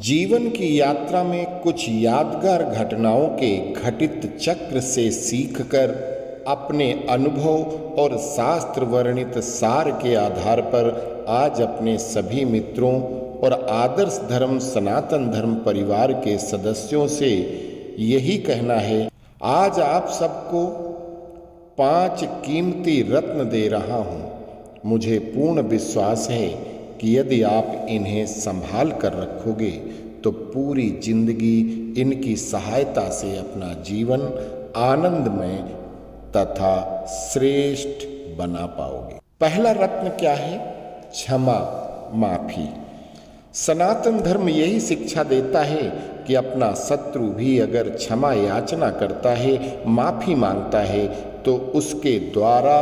जीवन की यात्रा में कुछ यादगार घटनाओं के घटित चक्र से सीखकर अपने अनुभव और शास्त्र वर्णित सार के आधार पर आज अपने सभी मित्रों और आदर्श धर्म सनातन धर्म परिवार के सदस्यों से यही कहना है। आज आप सबको 5 कीमती रत्न दे रहा हूँ। मुझे पूर्ण विश्वास है कि यदि आप इन्हें संभाल कर रखोगे तो पूरी जिंदगी इनकी सहायता से अपना जीवन आनंदमय तथा श्रेष्ठ बना पाओगे। पहला रत्न क्या है? क्षमा, माफी। सनातन धर्म यही शिक्षा देता है कि अपना शत्रु भी अगर क्षमा याचना करता है, माफी मांगता है, तो उसके द्वारा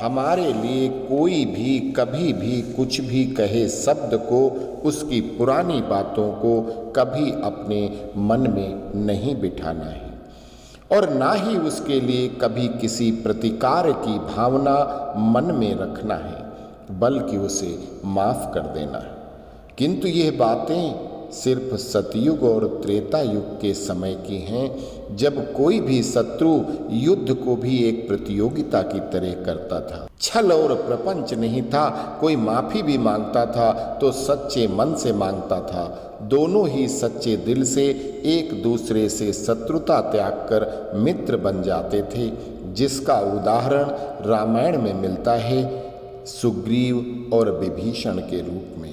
हमारे लिए कोई भी कभी भी कुछ भी कहे शब्द को, उसकी पुरानी बातों को कभी अपने मन में नहीं बिठाना है और ना ही उसके लिए कभी किसी प्रतिकार की भावना मन में रखना है, बल्कि उसे माफ कर देना है। किंतु यह बातें सिर्फ सतयुग और त्रेता युग के समय की हैं, जब कोई भी शत्रु युद्ध को भी एक प्रतियोगिता की तरह करता था। छल और प्रपंच नहीं था। कोई माफी भी मांगता था तो सच्चे मन से मांगता था। दोनों ही सच्चे दिल से एक दूसरे से शत्रुता त्याग कर मित्र बन जाते थे, जिसका उदाहरण रामायण में मिलता है सुग्रीव और विभीषण के रूप में।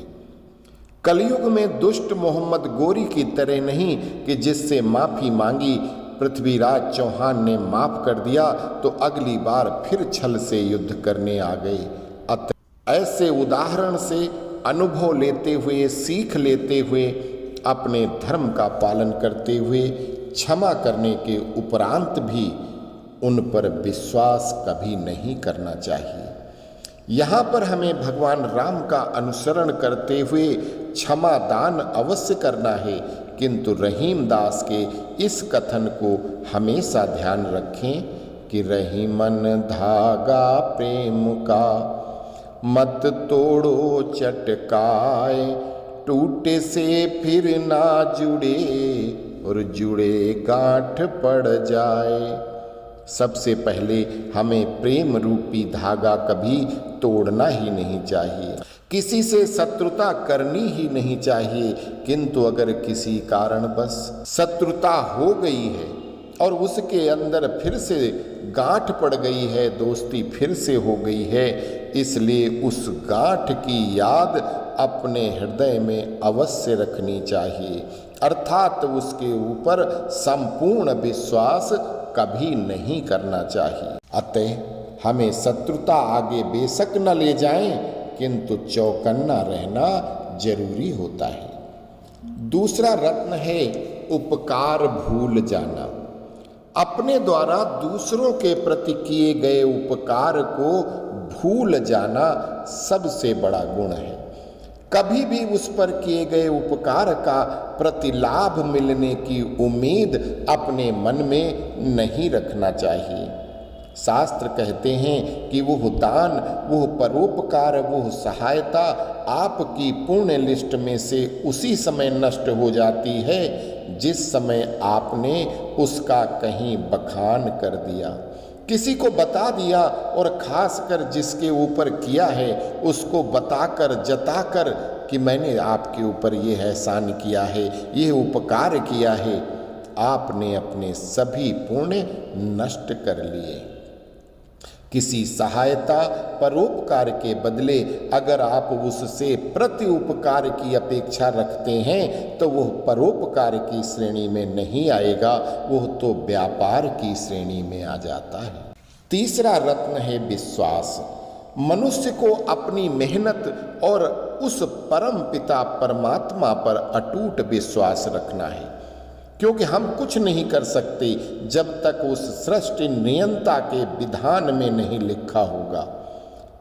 कलयुग में दुष्ट मोहम्मद गोरी की तरह नहीं कि जिससे माफी मांगी पृथ्वीराज चौहान ने माफ कर दिया तो अगली बार फिर छल से युद्ध करने आ गए। अतः ऐसे उदाहरण से अनुभव लेते हुए, सीख लेते हुए, अपने धर्म का पालन करते हुए, क्षमा करने के उपरांत भी उन पर विश्वास कभी नहीं करना चाहिए। यहाँ पर हमें भगवान राम का अनुसरण करते हुए क्षमा दान अवश्य करना है, किंतु रहीम दास के इस कथन को हमेशा ध्यान रखें कि रहीमन धागा प्रेम का, मत तोड़ो चटकाए, टूटे से फिर ना जुड़े और जुड़े गांठ पड़ जाए। सबसे पहले हमें प्रेम रूपी धागा कभी तोड़ना ही नहीं चाहिए, किसी से शत्रुता करनी ही नहीं चाहिए। किंतु अगर किसी कारणवश शत्रुता हो गई है और उसके अंदर फिर से गांठ पड़ गई है, दोस्ती फिर से हो गई है, इसलिए उस गांठ की याद अपने हृदय में अवश्य रखनी चाहिए, अर्थात उसके ऊपर संपूर्ण विश्वास कभी नहीं करना चाहिए। अतः हमें शत्रुता आगे बेशक न ले जाएं, किंतु चौकन्ना रहना जरूरी होता है। दूसरा रत्न है उपकार भूल जाना। अपने द्वारा दूसरों के प्रति किए गए उपकार को भूल जाना सबसे बड़ा गुण है। कभी भी उस पर किए गए उपकार का प्रतिलाभ मिलने की उम्मीद अपने मन में नहीं रखना चाहिए। शास्त्र कहते हैं कि वह दान, वह परोपकार, वह सहायता आपकी पुण्य लिस्ट में से उसी समय नष्ट हो जाती है जिस समय आपने उसका कहीं बखान कर दिया, किसी को बता दिया, और खासकर जिसके ऊपर किया है उसको बताकर, जताकर कि मैंने आपके ऊपर ये एहसान किया है, ये उपकार किया है, आपने अपने सभी पुण्य नष्ट कर लिए। किसी सहायता परोपकार के बदले अगर आप उससे प्रति उपकार की अपेक्षा रखते हैं तो वह परोपकार की श्रेणी में नहीं आएगा, वह तो व्यापार की श्रेणी में आ जाता है। तीसरा रत्न है विश्वास। मनुष्य को अपनी मेहनत और उस परम पिता परमात्मा पर अटूट विश्वास रखना है, क्योंकि हम कुछ नहीं कर सकते जब तक उस सृष्टि नियंता के विधान में नहीं लिखा होगा।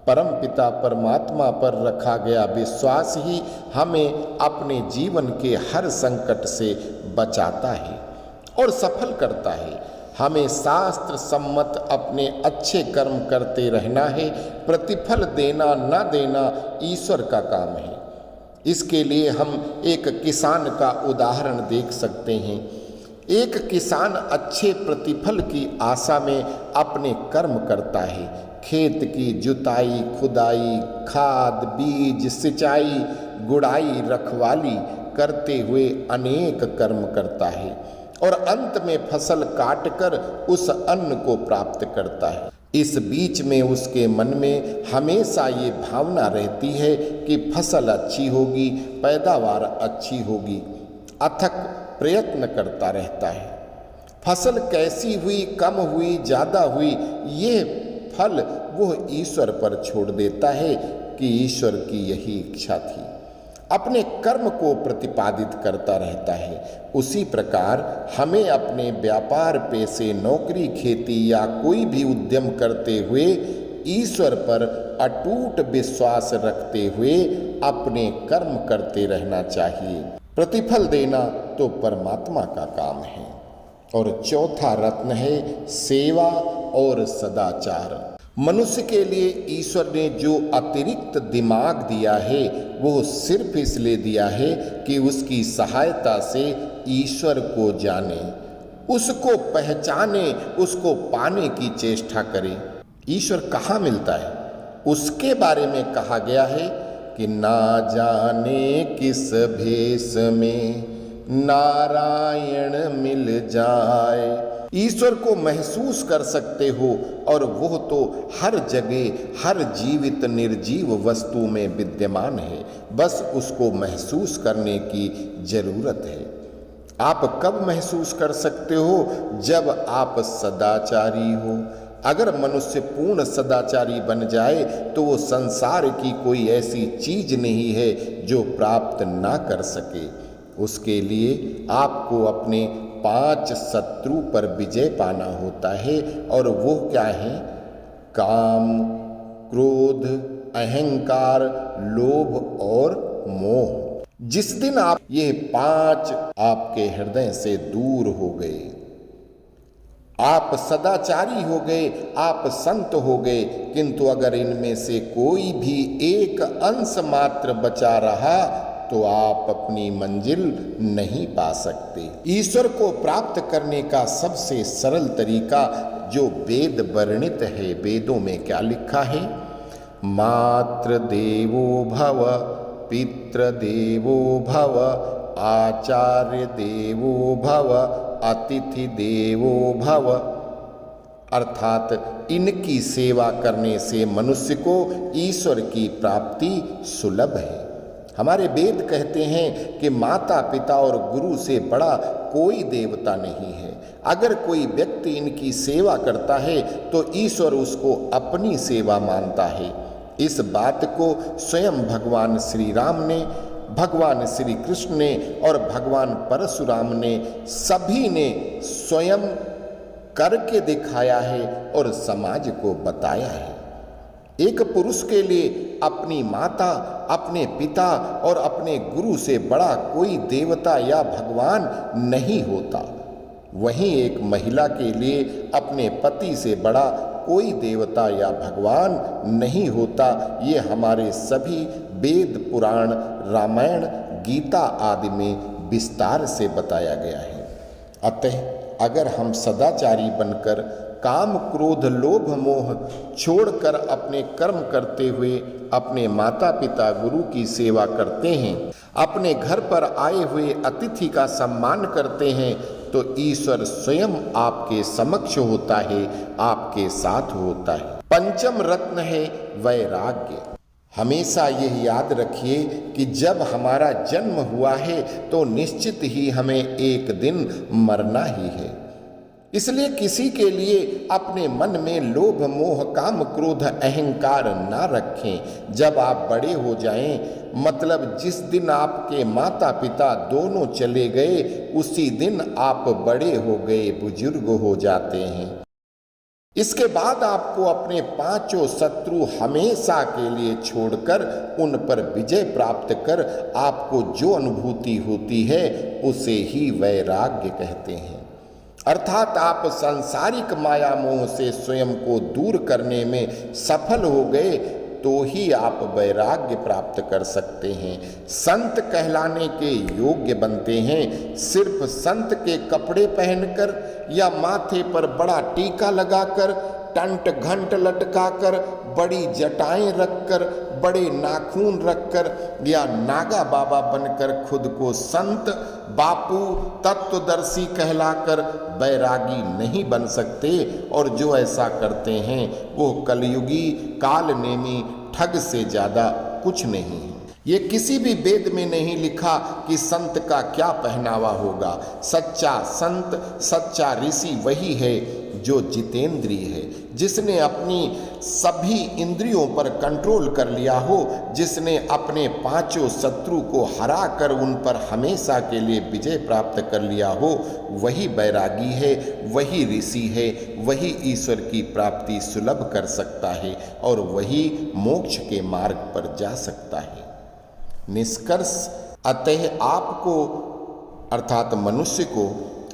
परम पिता परमात्मा पर रखा गया विश्वास ही हमें अपने जीवन के हर संकट से बचाता है और सफल करता है। हमें शास्त्र सम्मत अपने अच्छे कर्म करते रहना है। प्रतिफल देना न देना ईश्वर का काम है। इसके लिए हम एक किसान का उदाहरण देख सकते हैं। एक किसान अच्छे प्रतिफल की आशा में अपने कर्म करता है। खेत की जुताई, खुदाई, खाद, बीज, सिंचाई, गुड़ाई, रखवाली करते हुए अनेक कर्म करता है और अंत में फसल काटकर उस अन्न को प्राप्त करता है। इस बीच में उसके मन में हमेशा ये भावना रहती है कि फसल अच्छी होगी, पैदावार अच्छी होगी। अथक प्रयत्न करता रहता है। फसल कैसी हुई, कम हुई, ज़्यादा हुई, ये फल वो ईश्वर पर छोड़ देता है कि ईश्वर की यही इच्छा थी। अपने कर्म को प्रतिपादित करता रहता है। उसी प्रकार हमें अपने व्यापार, पैसे, नौकरी, खेती या कोई भी उद्यम करते हुए ईश्वर पर अटूट विश्वास रखते हुए अपने कर्म करते रहना चाहिए। प्रतिफल देना तो परमात्मा का काम है। और चौथा रत्न है सेवा और सदाचार। मनुष्य के लिए ईश्वर ने जो अतिरिक्त दिमाग दिया है वो सिर्फ इसलिए दिया है कि उसकी सहायता से ईश्वर को जाने, उसको पहचाने, उसको पाने की चेष्टा करे। ईश्वर कहाँ मिलता है? उसके बारे में कहा गया है कि ना जाने किस भेष में नारायण मिल जाए। ईश्वर को महसूस कर सकते हो और वो तो हर जगह, हर जीवित निर्जीव वस्तु में विद्यमान है। बस उसको महसूस करने की जरूरत है। आप कब महसूस कर सकते हो? जब आप सदाचारी हो। अगर मनुष्य पूर्ण सदाचारी बन जाए तो वो संसार की कोई ऐसी चीज नहीं है जो प्राप्त ना कर सके। उसके लिए आपको अपने 5 शत्रु पर विजय पाना होता है। और वो क्या है? काम, क्रोध, अहंकार, लोभ और मोह। जिस दिन आप ये 5 आपके हृदय से दूर हो गए, आप सदाचारी हो गए, आप संत हो गए, किंतु अगर इनमें से कोई भी एक अंश मात्र बचा रहा तो आप अपनी मंजिल नहीं पा सकते। ईश्वर को प्राप्त करने का सबसे सरल तरीका जो वेद वर्णित है, वेदों में क्या लिखा है? मातृ देवो भव, पितृ देवो भव, आचार्य देवो भव, अतिथि देवो भव। अर्थात इनकी सेवा करने से मनुष्य को ईश्वर की प्राप्ति सुलभ है। हमारे वेद कहते हैं कि माता, पिता और गुरु से बड़ा कोई देवता नहीं है। अगर कोई व्यक्ति इनकी सेवा करता है तो ईश्वर उसको अपनी सेवा मानता है। इस बात को स्वयं भगवान श्री राम ने, भगवान श्री कृष्ण ने और भगवान परशुराम ने, सभी ने स्वयं करके दिखाया है और समाज को बताया है। एक पुरुष के लिए अपनी माता, अपने पिता और अपने गुरु से बड़ा कोई देवता या भगवान नहीं होता। वहीं एक महिला के लिए अपने पति से बड़ा कोई देवता या भगवान नहीं होता। ये हमारे सभी वेद, पुराण, रामायण, गीता आदि में विस्तार से बताया गया है। अतः अगर हम सदाचारी बनकर काम, क्रोध, लोभ, मोह छोड़कर अपने कर्म करते हुए अपने माता पिता, गुरु की सेवा करते हैं, अपने घर पर आए हुए अतिथि का सम्मान करते हैं, तो ईश्वर स्वयं आपके समक्ष होता है, आपके साथ होता है। पंचम रत्न है वैराग्य। हमेशा यह याद रखिए कि जब हमारा जन्म हुआ है तो निश्चित ही हमें एक दिन मरना ही है। इसलिए किसी के लिए अपने मन में लोभ, मोह, काम, क्रोध, अहंकार ना रखें। जब आप बड़े हो जाएं, मतलब जिस दिन आपके माता पिता दोनों चले गए, उसी दिन आप बड़े हो गए, बुजुर्ग हो जाते हैं। इसके बाद आपको अपने 5 शत्रु हमेशा के लिए छोड़कर उन पर विजय प्राप्त कर आपको जो अनुभूति होती है उसे ही वैराग्य कहते हैं। अर्थात आप सांसारिक माया मोह से स्वयं को दूर करने में सफल हो गए तो ही आप वैराग्य प्राप्त कर सकते हैं। संत कहलाने के योग्य बनते हैं सिर्फ संत के कपड़े पहनकर या माथे पर बड़ा टीका लगाकर, टंट घंट लटकाकर, बड़ी जटाएं रखकर, बड़े नाखून रखकर या नागा बाबा बनकर खुद को संत, बापू, तत्वदर्शी कहलाकर बैरागी नहीं बन सकते। और जो ऐसा करते हैं वो कलयुगी कालनेमी ठग से ज़्यादा कुछ नहीं है। ये किसी भी वेद में नहीं लिखा कि संत का क्या पहनावा होगा। सच्चा संत, सच्चा ऋषि वही है जो जितेंद्रिय है, जिसने अपनी सभी इंद्रियों पर कंट्रोल कर लिया हो, जिसने अपने पांचों शत्रु को हरा कर उन पर हमेशा के लिए विजय प्राप्त कर लिया हो। वही बैरागी है, वही ऋषि है, वही ईश्वर की प्राप्ति सुलभ कर सकता है और वही मोक्ष के मार्ग पर जा सकता है। निष्कर्ष, अतः आपको अर्थात मनुष्य को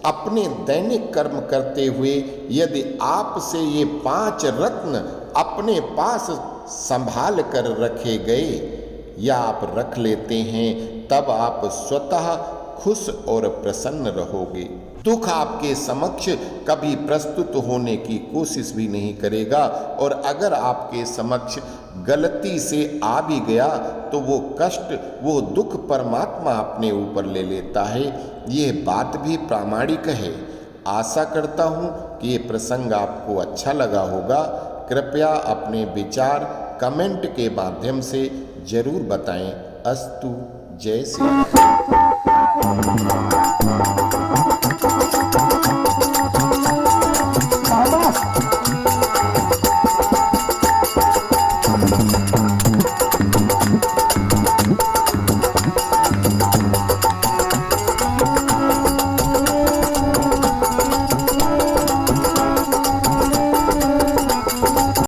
अपने दैनिक कर्म करते हुए यदि आपसे ये 5 रत्न अपने पास संभाल कर रखे गए या आप रख लेते हैं, तब आप स्वतः खुश और प्रसन्न रहोगे। दुख आपके समक्ष कभी प्रस्तुत होने की कोशिश भी नहीं करेगा और अगर आपके समक्ष गलती से आ भी गया तो वो कष्ट, वो दुख परमात्मा अपने ऊपर ले लेता है। ये बात भी प्रामाणिक है। आशा करता हूँ कि ये प्रसंग आपको अच्छा लगा होगा। कृपया अपने विचार कमेंट के माध्यम से जरूर बताएं। अस्तु। जय श्री राम।